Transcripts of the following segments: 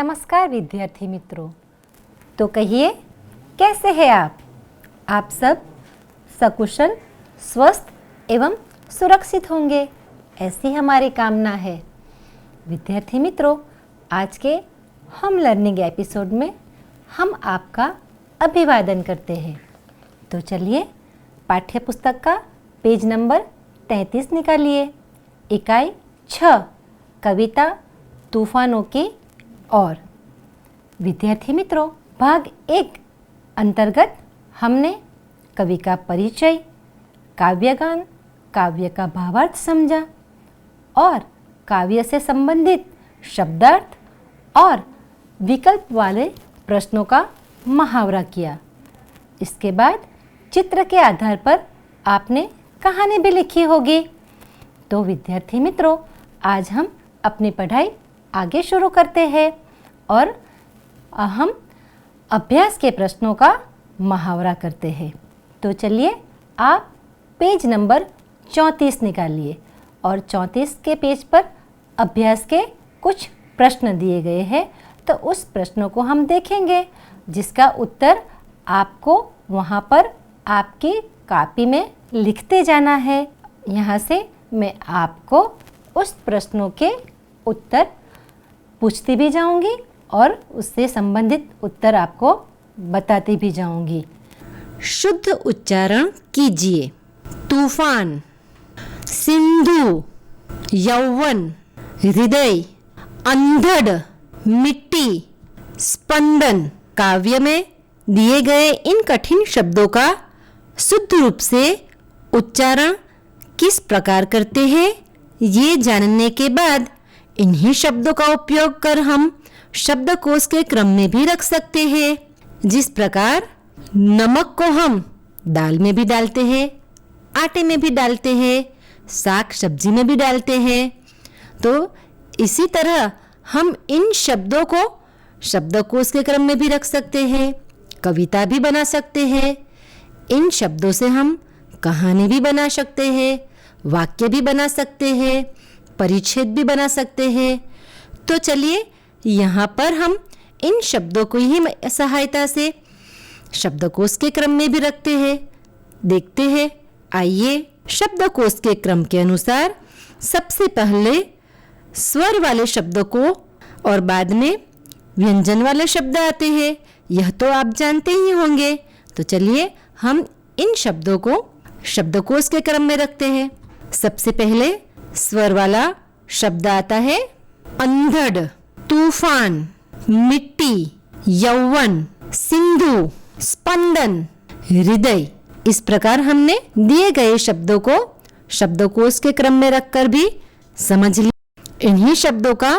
नमस्कार विद्यार्थी मित्रों। तो कहिए, कैसे हैं आप? आप सब सकुशल, स्वस्थ एवं सुरक्षित होंगे, ऐसी हमारी कामना है। विद्यार्थी मित्रों, आज के होम लर्निंग एपिसोड में हम आपका अभिवादन करते हैं। तो चलिए पाठ्य पुस्तक का पेज नंबर 33 निकालिए। इकाई 6 कविता तूफानों की ओर। विद्यार्थी मित्रों, भाग 1 अंतर्गत हमने कवि का परिचय, काव्यगान, काव्य का भावार्थ समझा और काव्य से संबंधित शब्दार्थ और विकल्प वाले प्रश्नों का मुहावरा किया। इसके बाद चित्र के आधार पर आपने कहानी भी लिखी होगी। तो विद्यार्थी मित्रों, आज हम अपनी पढ़ाई आगे शुरू करते हैं और हम अभ्यास के प्रश्नों का मुहावरा करते हैं। तो चलिए आप पेज नंबर 34 निकालिए और 34 के पेज पर अभ्यास के कुछ प्रश्न दिए गए हैं। तो उस प्रश्नों को हम देखेंगे, जिसका उत्तर आपको वहाँ पर आपकी कॉपी में लिखते जाना है। यहाँ से मैं आपको उस प्रश्नों के उत्तर पूछती भी जाऊंगी और उससे संबंधित उत्तर आपको बताती भी जाऊंगी। शुद्ध उच्चारण कीजिए। तूफान, सिंधु, यौवन, हृदय, अंधड़, मिट्टी, स्पंदन। काव्य में दिए गए इन कठिन शब्दों का शुद्ध रूप से उच्चारण किस प्रकार करते हैं, ये जानने के बाद इन्हीं शब्दों का उपयोग कर हम शब्दकोश के क्रम में भी रख सकते हैं। जिस प्रकार नमक को हम दाल में भी डालते हैं, आटे में भी डालते हैं, साग सब्जी में भी डालते हैं, तो इसी तरह हम इन शब्दों को शब्दकोश के क्रम में भी रख सकते हैं, कविता भी बना सकते हैं। इन शब्दों से हम कहानी भी बना सकते हैं, वाक्य भी बना सकते हैं, परिच्छेद भी बना सकते हैं। तो चलिए यहाँ पर हम इन शब्दों को ही सहायता से शब्दकोश के क्रम में भी रखते हैं। देखते हैं, आइए शब्दकोश के क्रम के अनुसार सबसे पहले स्वर वाले शब्दों को और बाद में व्यंजन वाले शब्द आते हैं। यह तो आप जानते ही होंगे। तो चलिए हम इन शब्दों को शब्दकोश के क्रम में रखते हैं। सबसे पहले स्वर वाला शब्द आता है अंधड़, तूफान, मिट्टी, यौवन, सिंधु, स्पंदन, हृदय। इस प्रकार हमने दिए गए शब्दों को शब्दकोश के क्रम में रखकर भी समझ लिया। इन्हीं शब्दों का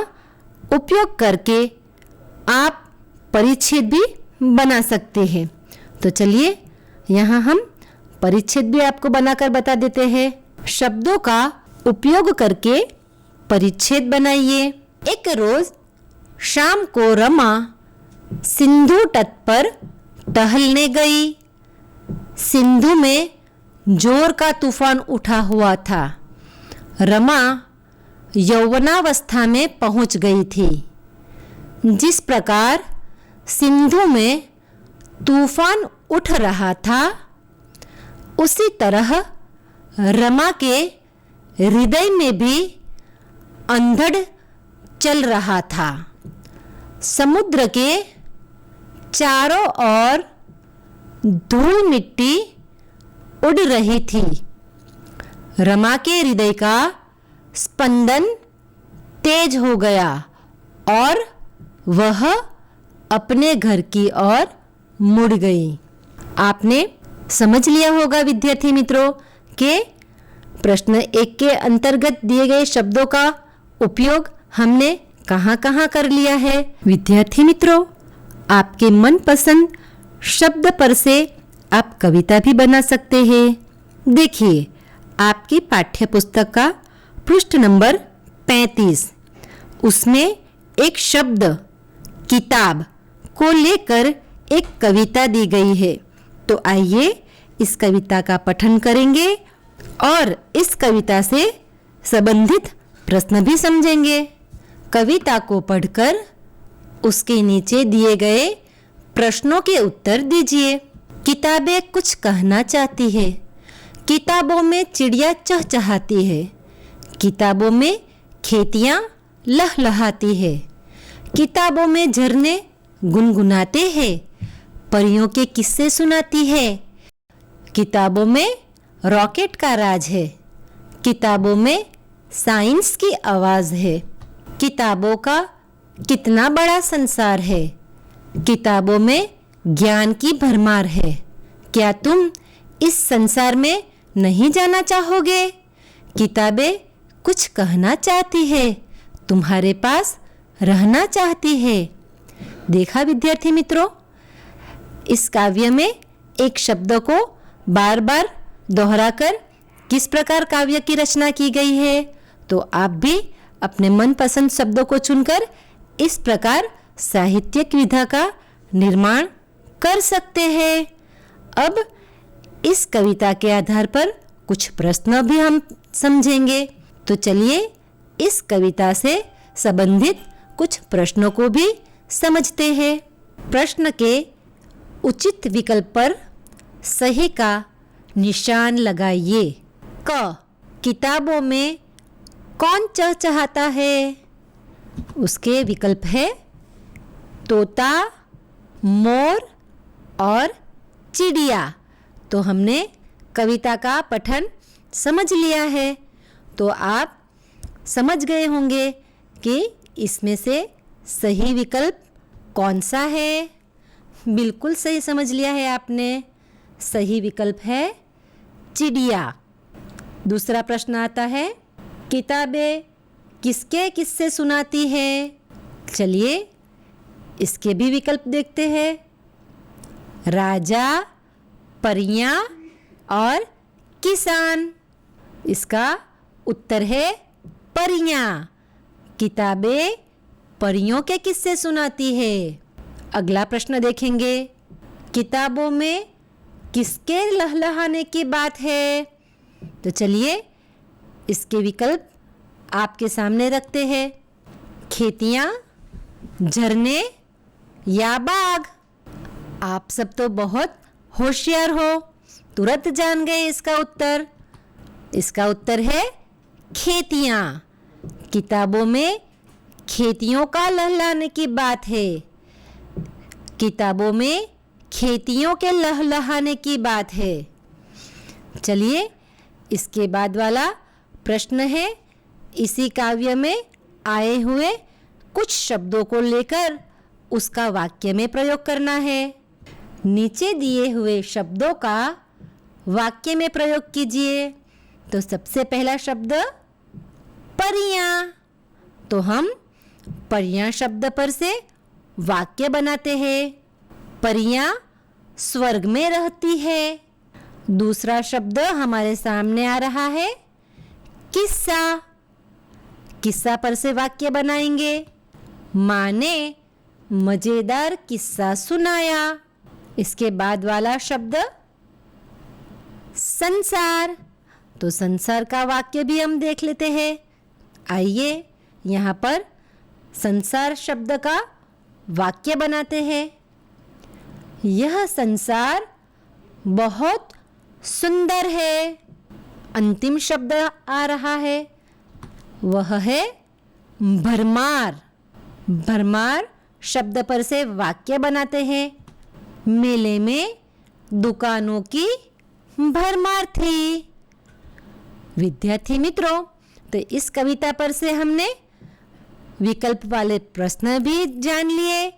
उपयोग करके आप परिच्छेद भी बना सकते हैं। तो चलिए यहाँ हम परिच्छेद भी आपको बनाकर बता देते हैं। शब्दों का उपयोग करके परिच्छेद बनाइए। एक रोज शाम को रमा सिंधु तट पर टहलने गई। सिंधु में जोर का तूफान उठा हुआ था। रमा यौवनावस्था में पहुंच गई थी। जिस प्रकार सिंधु में तूफान उठ रहा था, उसी तरह रमा के हृदय में भी अंधड़ चल रहा था। समुद्र के चारों ओर धूल मिट्टी उड़ रही थी। रमा के हृदय का स्पंदन तेज हो गया और वह अपने घर की ओर मुड़ गई। आपने समझ लिया होगा विद्यार्थी मित्रों कि प्रश्न 1 के अंतर्गत दिए गए शब्दों का उपयोग हमने कहाँ कहाँ कर लिया है। विद्यार्थी मित्रों, आपके मनपसंद शब्द पर से आप कविता भी बना सकते हैं। देखिए, आपकी पाठ्य पुस्तक का पृष्ठ नंबर 35, उसमें एक शब्द किताब को लेकर एक कविता दी गई है। तो आइए इस कविता का पठन करेंगे और इस कविता से संबंधित प्रश्न भी समझेंगे। कविता को पढ़कर उसके नीचे दिए गए प्रश्नों के उत्तर दीजिए। किताबें कुछ कहना चाहती है। किताबों में चिड़िया चहचहाती है। किताबों में खेतियाँ लहलहाती है। किताबों में झरने गुनगुनाते हैं। परियों के किस्से सुनाती है। किताबों में रॉकेट का राज है। किताबों में साइंस की आवाज़ है। किताबों का कितना बड़ा संसार है। किताबों में ज्ञान की भरमार है। क्या तुम इस संसार में नहीं जाना चाहोगे? किताबें कुछ कहना चाहती है, तुम्हारे पास रहना चाहती है। देखा विद्यार्थी मित्रों, इस काव्य में एक शब्द को बार बार दोहराकर किस प्रकार काव्य की रचना की गई है। तो आप भी अपने मनपसंद शब्दों को चुनकर इस प्रकार साहित्यिक विधा का निर्माण कर सकते हैं। अब इस कविता के आधार पर कुछ प्रश्न भी हम समझेंगे। तो चलिए इस कविता से संबंधित कुछ प्रश्नों को भी समझते हैं। प्रश्न के उचित विकल्प पर सही का निशान लगाइए। क, किताबों में कौन चहचहाता है? उसके विकल्प है तोता, मोर और चिड़िया। तो हमने कविता का पठन समझ लिया है। तो आप समझ गए होंगे कि इसमें से सही विकल्प कौन सा है। बिल्कुल सही समझ लिया है आपने। सही विकल्प है चिड़िया। दूसरा प्रश्न आता है, किताबें किसके किस्से सुनाती है? चलिए इसके भी विकल्प देखते हैं। राजा, परियां और किसान। इसका उत्तर है परियां। किताबें परियों के किस्से सुनाती है। अगला प्रश्न देखेंगे, किताबों में किसके लहलहाने की बात है? तो चलिए इसके विकल्प आपके सामने रखते हैं। खेतियाँ, झरने या बाग। आप सब तो बहुत होशियार हो, तुरंत जान गए इसका उत्तर। इसका उत्तर है खेतियाँ। किताबों में खेतियों का लहलहाने की बात है। किताबों में खेतियों के लहलहाने की बात है। चलिए इसके बाद वाला प्रश्न है, इसी काव्य में आए हुए कुछ शब्दों को लेकर उसका वाक्य में प्रयोग करना है। नीचे दिए हुए शब्दों का वाक्य में प्रयोग कीजिए। तो सबसे पहला शब्द परियां। तो हम परियां शब्द पर से वाक्य बनाते हैं। परियां स्वर्ग में रहती है। दूसरा शब्द हमारे सामने आ रहा है किस्सा। किस्सा पर से वाक्य बनाएंगे। माँ ने मजेदार किस्सा सुनाया। इसके बाद वाला शब्द संसार। तो संसार का वाक्य भी हम देख लेते हैं। आइए यहाँ पर संसार शब्द का वाक्य बनाते हैं। यह संसार बहुत सुंदर है। अंतिम शब्द आ रहा है, वह है भरमार। भरमार शब्द पर से वाक्य बनाते हैं। मेले में दुकानों की भरमार थी। विद्यार्थी मित्रों, तो इस कविता पर से हमने विकल्प वाले प्रश्न भी जान लिए,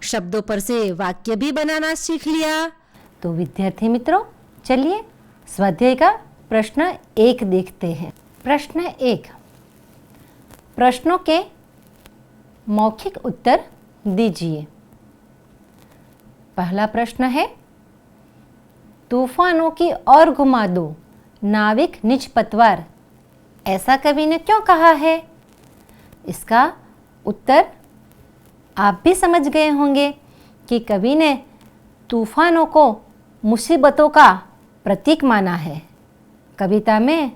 शब्दों पर से वाक्य भी बनाना सीख लिया। तो विद्यार्थी मित्रों, चलिए स्वाध्याय का प्रश्न 1 देखते हैं। प्रश्न 1, प्रश्नों के मौखिक उत्तर दीजिए। पहला प्रश्न है, तूफानों की ओर घुमा दो नाविक निज पतवार, ऐसा कवि ने क्यों कहा है? इसका उत्तर आप भी समझ गए होंगे कि कवि ने तूफानों को मुसीबतों का प्रतीक माना है। कविता में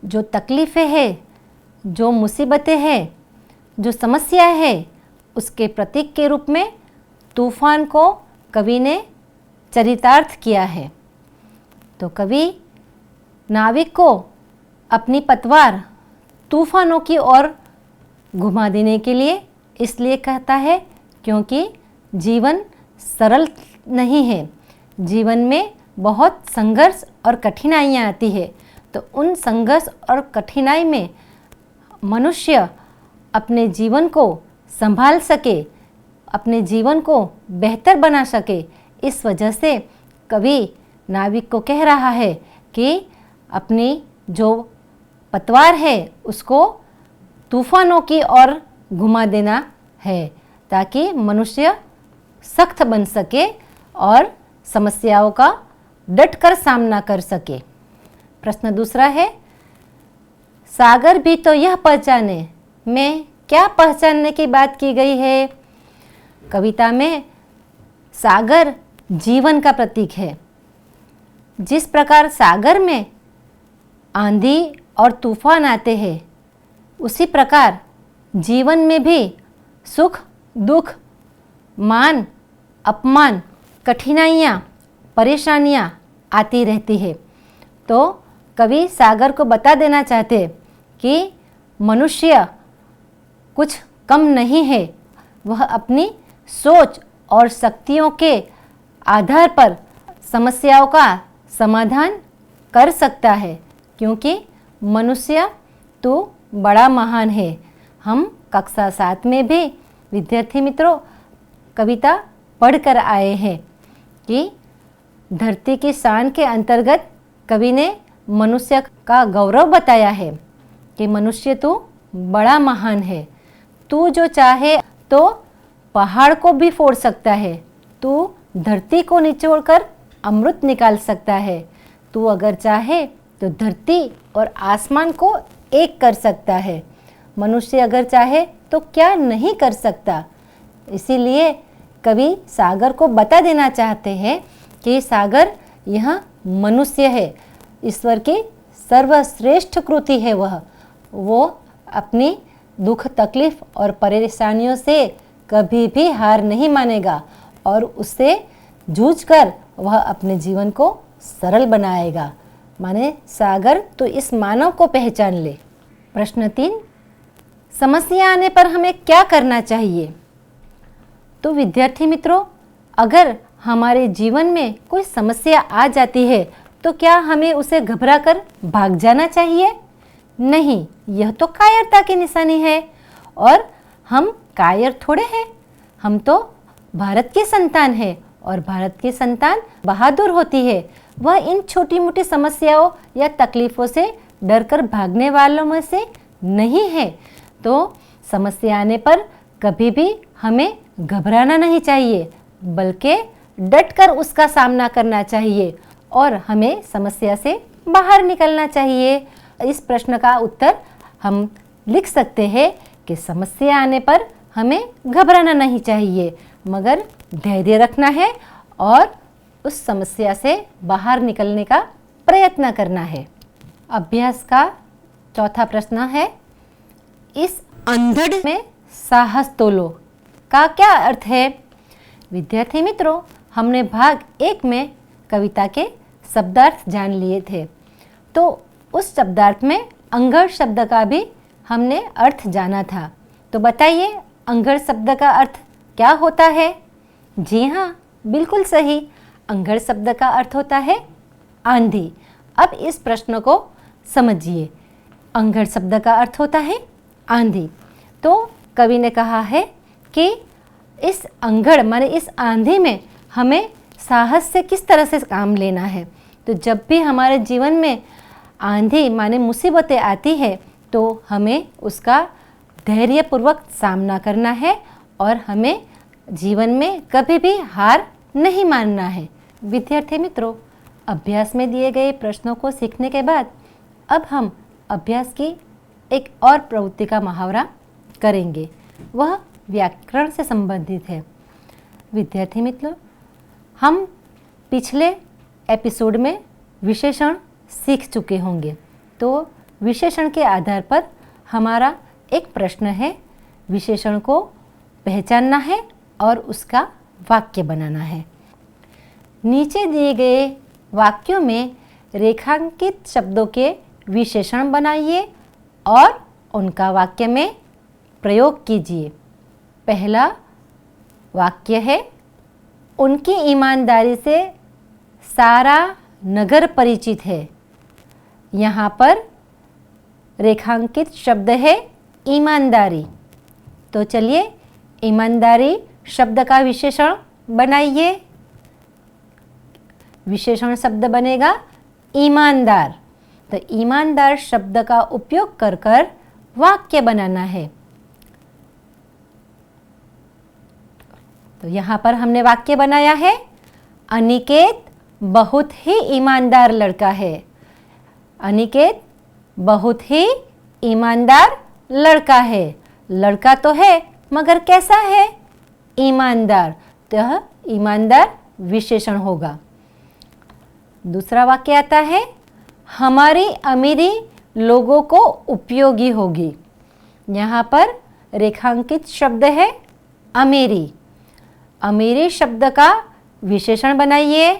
जो तकलीफ़ें हैं, जो मुसीबतें हैं, जो समस्या है, उसके प्रतीक के रूप में तूफान को कवि ने चरितार्थ किया है। तो कवि नाविक को अपनी पतवार तूफानों की ओर घुमा देने के लिए इसलिए कहता है क्योंकि जीवन सरल नहीं है, जीवन में बहुत संघर्ष और कठिनाइयाँ आती है। तो उन संघर्ष और कठिनाई में मनुष्य अपने जीवन को संभाल सके, अपने जीवन को बेहतर बना सके, इस वजह से कवि नाविक को कह रहा है कि अपनी जो पतवार है उसको तूफानों की ओर घुमा देना है ताकि मनुष्य सख्त बन सके और समस्याओं का डटकर सामना कर सके। प्रश्न दूसरा है, सागर भी तो यह पहचाने में क्या पहचानने की बात की गई है? कविता में सागर जीवन का प्रतीक है। जिस प्रकार सागर में आंधी और तूफान आते हैं, उसी प्रकार जीवन में भी सुख दुख, मान अपमान, कठिनाइयाँ, परेशानियाँ आती रहती है। तो कवि सागर को बता देना चाहते कि मनुष्य कुछ कम नहीं है, वह अपनी सोच और शक्तियों के आधार पर समस्याओं का समाधान कर सकता है, क्योंकि मनुष्य तो बड़ा महान है। हम कक्षा 7 में भी विद्यार्थी मित्रों कविता पढ़कर आए हैं कि धरती की शान के अंतर्गत कवि ने मनुष्य का गौरव बताया है कि मनुष्य तू बड़ा महान है, तू जो चाहे तो पहाड़ को भी फोड़ सकता है, तू धरती को निचोड़कर अमृत निकाल सकता है, तू अगर चाहे तो धरती और आसमान को एक कर सकता है, मनुष्य अगर चाहे तो क्या नहीं कर सकता। इसीलिए कवि सागर को बता देना चाहते हैं कि सागर यह मनुष्य है, ईश्वर की सर्वश्रेष्ठ कृति है। वो अपनी दुख तकलीफ और परेशानियों से कभी भी हार नहीं मानेगा और उससे जूझकर वह अपने जीवन को सरल बनाएगा। माने सागर तो इस मानव को पहचान ले। प्रश्न 3, समस्या आने पर हमें क्या करना चाहिए? तो विद्यार्थी मित्रों, अगर हमारे जीवन में कोई समस्या आ जाती है तो क्या हमें उसे घबराकर भाग जाना चाहिए? नहीं, यह तो कायरता की निशानी है और हम कायर थोड़े हैं। हम तो भारत की संतान है और भारत की संतान बहादुर होती है। वह इन छोटी मोटी समस्याओं या तकलीफ़ों से डरकर भागने वालों में से नहीं है। तो समस्या आने पर कभी भी हमें घबराना नहीं चाहिए, बल्कि डटकर उसका सामना करना चाहिए और हमें समस्या से बाहर निकलना चाहिए। इस प्रश्न का उत्तर हम लिख सकते हैं कि समस्या आने पर हमें घबराना नहीं चाहिए, मगर धैर्य रखना है और उस समस्या से बाहर निकलने का प्रयत्न करना है। अभ्यास का चौथा प्रश्न है, इस अंधड़ में साहस तोलो का क्या अर्थ है? विद्यार्थी मित्रों, हमने भाग 1 में कविता के शब्दार्थ जान लिए थे, तो उस शब्दार्थ में अंगड़ शब्द का भी हमने अर्थ जाना था। तो बताइए, अंगड़ शब्द का अर्थ क्या होता है? जी हाँ, बिल्कुल सही, अंगड़ शब्द का अर्थ होता है आंधी। अब इस प्रश्न को समझिए, अंगड़ शब्द का अर्थ होता है आंधी। तो कवि ने कहा है कि इस अंगड़ माने इस आंधी में हमें साहस से किस तरह से काम लेना है। तो जब भी हमारे जीवन में आंधी माने मुसीबतें आती है तो हमें उसका धैर्यपूर्वक सामना करना है और हमें जीवन में कभी भी हार नहीं मानना है। विद्यार्थी मित्रों, अभ्यास में दिए गए प्रश्नों को सीखने के बाद अब हम अभ्यास की एक और प्रवृत्ति का मुहावरा करेंगे। वह व्याकरण से संबंधित है। विद्यार्थी मित्रों, हम पिछले एपिसोड में विशेषण सीख चुके होंगे, तो विशेषण के आधार पर हमारा एक प्रश्न है, विशेषण को पहचानना है और उसका वाक्य बनाना है। नीचे दिए गए वाक्यों में रेखांकित शब्दों के विशेषण बनाइए और उनका वाक्य में प्रयोग कीजिए। पहला वाक्य है, उनकी ईमानदारी से सारा नगर परिचित है। यहाँ पर रेखांकित शब्द है ईमानदारी। तो चलिए ईमानदारी शब्द का विशेषण बनाइए। विशेषण शब्द बनेगा ईमानदार। तो ईमानदार शब्द का उपयोग कर कर वाक्य बनाना है। तो यहाँ पर हमने वाक्य बनाया है, अनिकेत बहुत ही ईमानदार लड़का है। अनिकेत बहुत ही ईमानदार लड़का है। लड़का तो है मगर कैसा है? ईमानदार। तो यह ईमानदार विशेषण होगा। दूसरा वाक्य आता है, हमारी अमीरी लोगों को उपयोगी होगी। यहाँ पर रेखांकित शब्द है अमीरी। अमीरी शब्द का विशेषण बनाइए।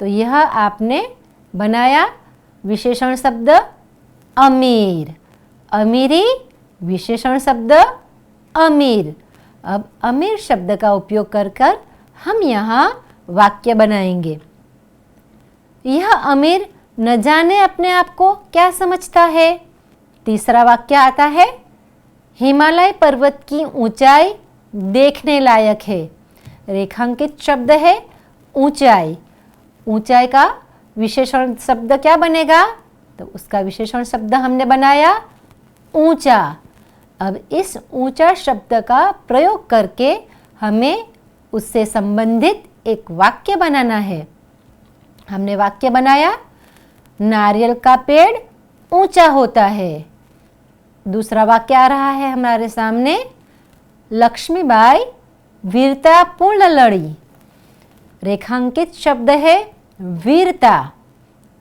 तो यह आपने बनाया विशेषण शब्द अमीर। अमीरी विशेषण शब्द अमीर। अब अमीर शब्द का उपयोग कर कर हम यहाँ वाक्य बनाएंगे। यह अमीर न जाने अपने आप को क्या समझता है। तीसरा वाक्य आता है, हिमालय पर्वत की ऊंचाई देखने लायक है। रेखांकित शब्द है ऊंचाई। ऊंचाई का विशेषण शब्द क्या बनेगा? तो उसका विशेषण शब्द हमने बनाया ऊंचा। अब इस ऊंचा शब्द का प्रयोग करके हमें उससे संबंधित एक वाक्य बनाना है। हमने वाक्य बनाया, नारियल का पेड़ ऊंचा होता है। दूसरा वाक्य आ रहा है हमारे सामने, लक्ष्मीबाई वीरतापूर्ण लड़ी। रेखांकित शब्द है वीरता।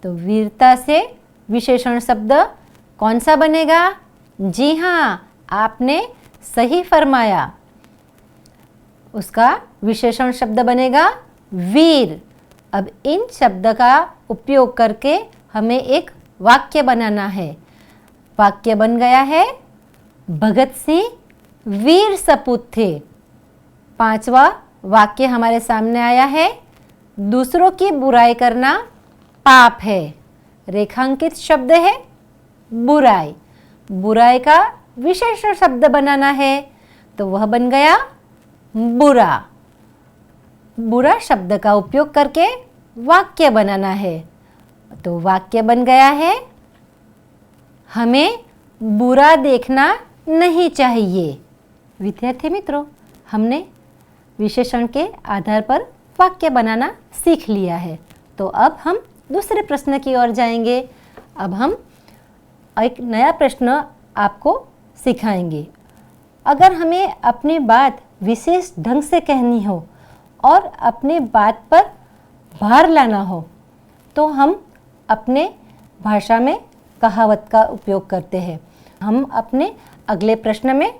तो वीरता से विशेषण शब्द कौन सा बनेगा? जी हाँ, आपने सही फरमाया। उसका विशेषण शब्द बनेगा वीर। अब इन शब्द का उपयोग करके हमें एक वाक्य बनाना है। वाक्य बन गया है, भगत सिंह वीर सपूत थे। पांचवा वाक्य हमारे सामने आया है, दूसरों की बुराई करना पाप है। रेखांकित शब्द है बुराई। बुराई का विशेषण शब्द बनाना है। तो वह बन गया बुरा। बुरा शब्द का उपयोग करके वाक्य बनाना है। तो वाक्य बन गया है, हमें बुरा देखना नहीं चाहिए। विद्यार्थी मित्रों, हमने विशेषण के आधार पर वाक्य बनाना सीख लिया है। तो अब हम दूसरे प्रश्न की ओर जाएंगे। अब हम एक नया प्रश्न आपको सिखाएंगे। अगर हमें अपनी बात विशेष ढंग से कहनी हो और अपने बात पर भार लाना हो तो हम अपने भाषा में कहावत का उपयोग करते हैं। हम अपने अगले प्रश्न में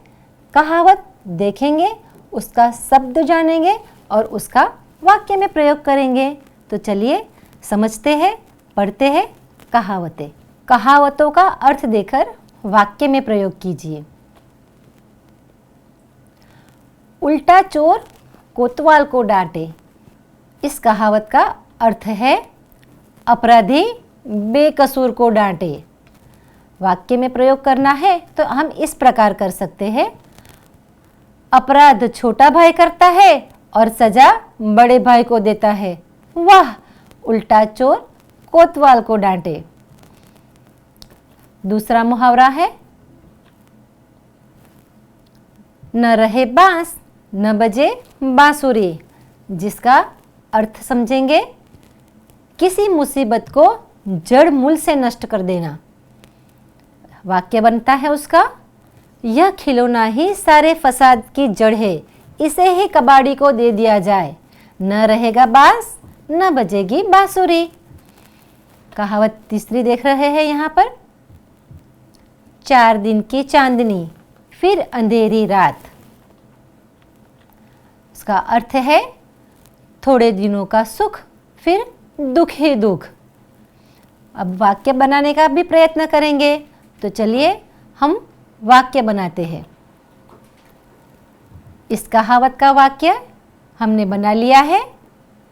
कहावत देखेंगे, उसका शब्द जानेंगे और उसका वाक्य में प्रयोग करेंगे। तो चलिए समझते हैं, पढ़ते हैं कहावतें। कहावतों का अर्थ देकर वाक्य में प्रयोग कीजिए। उल्टा चोर कोतवाल को डांटे। इस कहावत का अर्थ है अपराधी बेकसूर को डांटे। वाक्य में प्रयोग करना है तो हम इस प्रकार कर सकते हैं, अपराध छोटा भाई करता है और सजा बड़े भाई को देता है। वाह, उल्टा चोर कोतवाल को डांटे। दूसरा मुहावरा है, न रहे बांस न बजे बांसुरी। जिसका अर्थ समझेंगे, किसी मुसीबत को जड़ मूल से नष्ट कर देना। वाक्य बनता है उसका, यह खिलौना ही सारे फसाद की जड़ है, इसे ही कबाड़ी को दे दिया जाए, न रहेगा बांस न बजेगी बांसुरी। कहावत तीसरी देख रहे हैं यहाँ पर, 4 दिन की चांदनी फिर अंधेरी रात। उसका अर्थ है थोड़े दिनों का सुख फिर दुख ही दुख। अब वाक्य बनाने का भी प्रयत्न करेंगे, तो चलिए हम वाक्य बनाते हैं। इस कहावत का वाक्य हमने बना लिया है।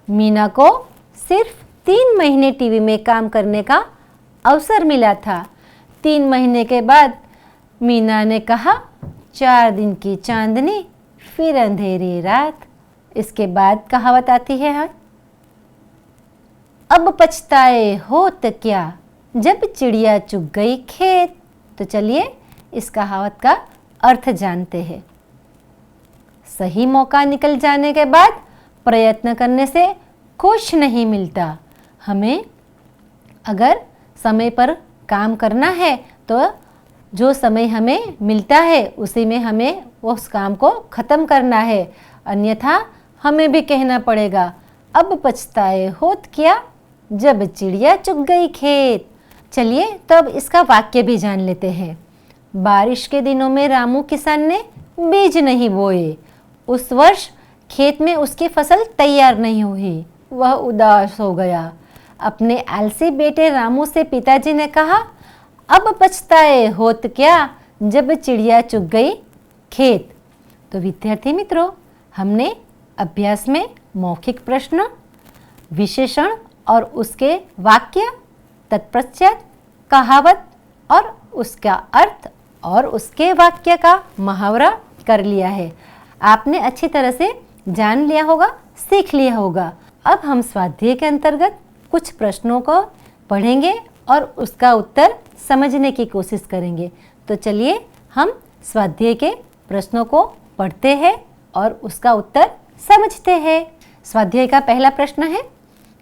मीना को सिर्फ 3 महीने टीवी में काम करने का अवसर मिला था। 3 महीने के बाद मीना ने कहा, 4 दिन की चांदनी फिर अंधेरी रात। इसके बाद कहावत आती है, अब पछताए होत क्या जब चिड़िया चुग गई खेत। तो चलिए इस कहावत का अर्थ जानते हैं। सही मौका निकल जाने के बाद प्रयत्न करने से कुछ नहीं मिलता। हमें अगर समय पर काम करना है तो जो समय हमें मिलता है उसी में हमें उस काम को ख़त्म करना है, अन्यथा हमें भी कहना पड़ेगा, अब पछताए होत क्या जब चिड़िया चुग गई खेत। चलिए तब इसका वाक्य भी जान लेते हैं। बारिश के दिनों में रामू किसान ने बीज नहीं बोए। उस वर्ष खेत में उसकी फसल तैयार नहीं हुई। वह उदास हो गया। अपने आलसी बेटे रामू से पिताजी ने कहा, अब पछताए होत क्या जब चिड़िया चुग गई खेत। तो विद्यार्थी मित्रों, हमने अभ्यास में मौखिक प्रश्न, विशेषण और उसके वाक्य, तत्पश्चात कहावत और उसका अर्थ और उसके वाक्य का मुहावरा कर लिया है। आपने अच्छी तरह से जान लिया होगा, सीख लिया होगा। अब हम स्वाध्याय के अंतर्गत कुछ प्रश्नों को पढ़ेंगे और उसका उत्तर समझने की कोशिश करेंगे। तो चलिए हम स्वाध्याय के प्रश्नों को पढ़ते हैं और उसका उत्तर समझते हैं। स्वाध्याय का पहला प्रश्न है,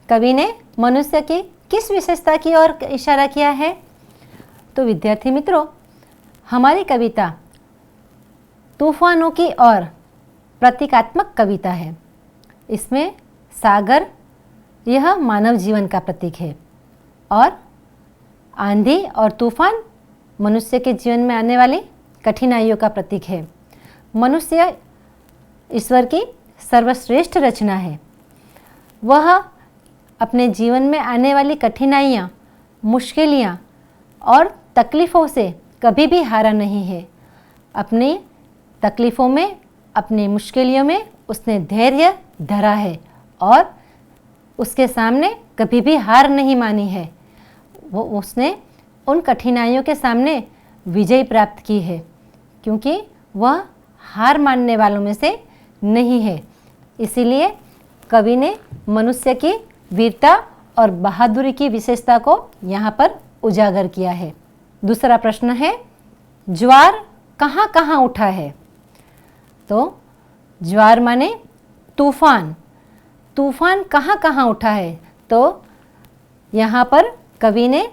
कवि ने मनुष्य की किस विशेषता की ओर इशारा किया है। तो विद्यार्थी मित्रों, हमारी कविता तूफानों की ओर प्रतीकात्मक कविता है। इसमें सागर यह मानव जीवन का प्रतीक है और आंधी और तूफान मनुष्य के जीवन में आने वाली कठिनाइयों का प्रतीक है। मनुष्य ईश्वर की सर्वश्रेष्ठ रचना है। वह अपने जीवन में आने वाली कठिनाइयाँ, मुश्किलियाँ और तकलीफ़ों से कभी भी हारा नहीं है। अपनी तकलीफ़ों में, अपनी मुश्किलों में उसने धैर्य धरा है और उसके सामने कभी भी हार नहीं मानी है। उसने उन कठिनाइयों के सामने विजय प्राप्त की है, क्योंकि वह हार मानने वालों में से नहीं है। इसीलिए कवि ने मनुष्य की वीरता और बहादुरी की विशेषता को यहाँ पर उजागर किया है। दूसरा प्रश्न है, ज्वार कहाँ कहाँ उठा है। तो ज्वार माने तूफान। तूफान कहाँ कहाँ उठा है। तो यहाँ पर कवि ने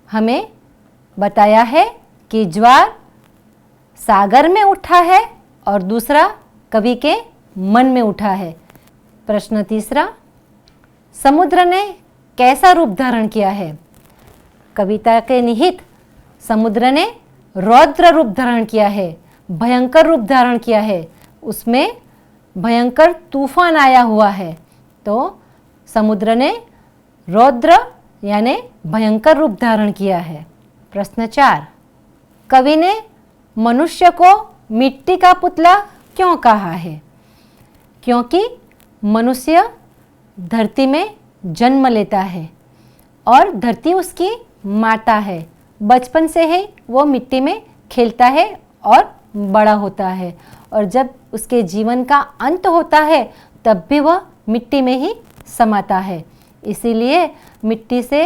हमें बताया है कि ज्वार सागर में उठा है और दूसरा कवि के मन में उठा है। प्रश्न तीसरा, समुद्र ने कैसा रूप धारण किया है। कविता के निहित समुद्र ने रौद्र रूप धारण किया है, भयंकर रूप धारण किया है। उसमें भयंकर तूफान आया हुआ है। तो समुद्र ने रौद्र यानी भयंकर रूप धारण किया है। प्रश्न 4, कवि ने मनुष्य को मिट्टी का पुतला क्यों कहा है। क्योंकि मनुष्य धरती में जन्म लेता है और धरती उसकी माता है। बचपन से ही वो मिट्टी में खेलता है और बड़ा होता है, और जब उसके जीवन का अंत होता है तब भी वह मिट्टी में ही समाता है। इसीलिए मिट्टी से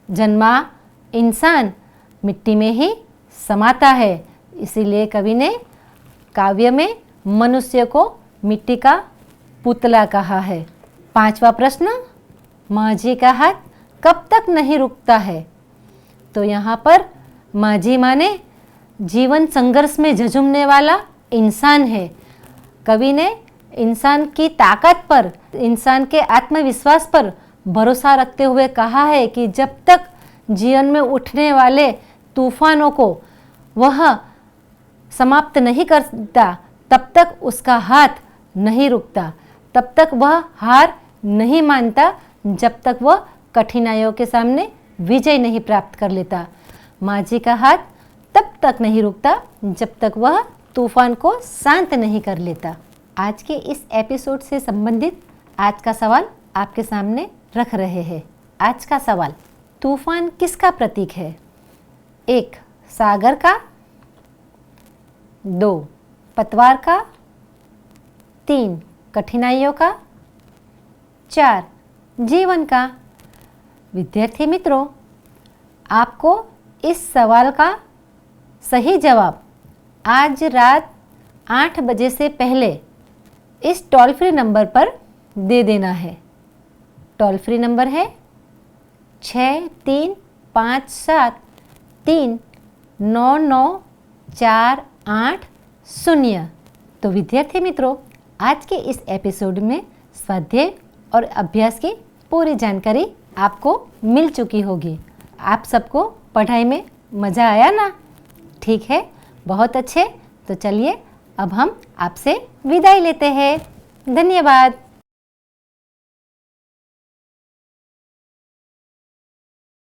जन्मा इंसान मिट्टी में ही समाता है। इसीलिए कवि ने काव्य में मनुष्य को मिट्टी का पुतला कहा है। 5वां प्रश्न, माझी का हाथ कब तक नहीं रुकता है। तो यहाँ पर माझी माने जीवन संघर्ष में झुंझुमने वाला इंसान है। कवि ने इंसान की ताकत पर, इंसान के आत्मविश्वास पर भरोसा रखते हुए कहा है कि जब तक जीवन में उठने वाले तूफानों को वह समाप्त नहीं करता तब तक उसका हाथ नहीं रुकता, तब तक वह हार नहीं मानता जब तक वह कठिनाइयों के सामने विजय नहीं प्राप्त कर लेता। माझी का हाथ तब तक नहीं रुकता जब तक वह तूफान को शांत नहीं कर लेता। आज के इस एपिसोड से संबंधित आज का सवाल आपके सामने रख रहे हैं। आज का सवाल, तूफान किसका प्रतीक है? 1. सागर का, 2. पतवार का, 3. कठिनाइयों का, 4. जीवन का। विद्यार्थी मित्रों, आपको इस सवाल का सही जवाब आज रात 8 बजे से पहले इस टोल फ्री नंबर पर दे देना है। टोल फ्री नंबर है 6357399480। तो विद्यार्थी मित्रों, आज के इस एपिसोड में स्वाध्याय और अभ्यास की पूरी जानकारी आपको मिल चुकी होगी। आप सबको पढ़ाई में मज़ा आया ना? ठीक है, बहुत अच्छे। तो चलिए अब हम आपसे विदाई लेते हैं। धन्यवाद।